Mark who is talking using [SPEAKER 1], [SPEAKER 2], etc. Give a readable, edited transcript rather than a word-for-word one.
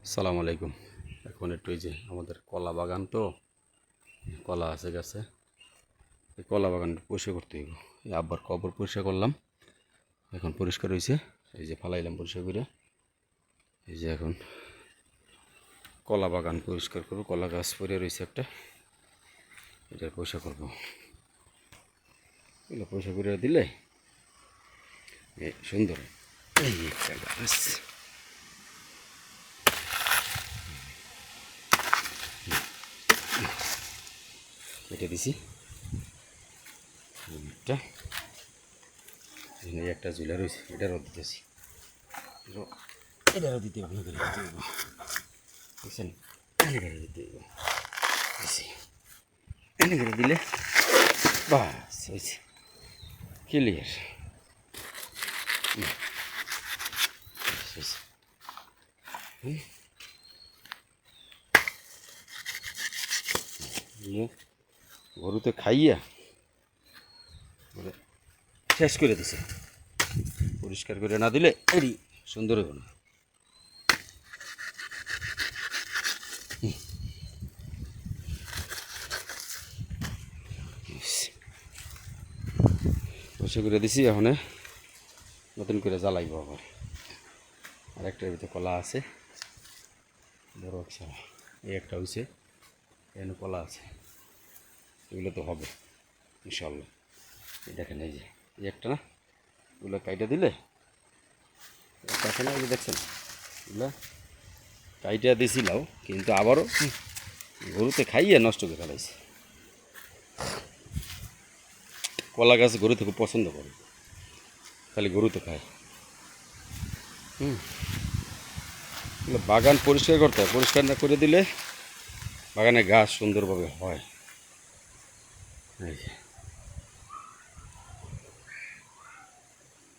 [SPEAKER 1] আসসালামু আলাইকুম। এখন একটু এই যে আমাদের কলা বাগান, তো কলা আছে গাছে, এই কলা বাগান পরিষ্কার করতে হইব। এই আব্বার কবর পরিষ্কার করলাম, এখন পরিষ্কার হয়েছে। এই যে ফালাইলাম পরিষ্কার করে। এই যে এখন কলা বাগান পরিষ্কার করবো। কলা গাছ পরে রয়েছে একটা, এটা পরিষ্কার করবো। এগুলো পরিষ্কার করে দিলে সুন্দর। এই একটা গাছ, এটা দিছি। একটা ঝুলা রয়েছে, এটারও দিতেছি। এটারও দিতে ভালো করে দিতে হইব, বুঝছেন? এনে করে দিতে হইব, এনে করে দিলে বাস হয়েছে, ক্লিয়ার। গরুতে খাইয়া শেষ করে দিছে। পরিষ্কার করে না দিলে এরই সুন্দর হবে না। পরিষ্কার করে দিছি, এখন নতুন করে জ্বালাইব আবার। আর একটার ভিতরে কলা আছে, বড় একটা, এই একটা হয়েছে, এখানে কলা আছে, এগুলো তো হবে ইনশাল্লাহ। দেখেন এই যে এই একটা না, এগুলো কাইটা দিলে দেখেন, এই যে দেখছেন এগুলো কাইটা দিছিলাম, কিন্তু আবারও গরুতে খাইয়ে নষ্ট করে ফেলাইছে। কলা গাছ গরুতে খুব পছন্দ করে, খালি গরুতে খায়। বাগান পরিষ্কার করতে হয়, পরিষ্কার না করে দিলে বাগানে গাছ সুন্দরভাবে হয়। এই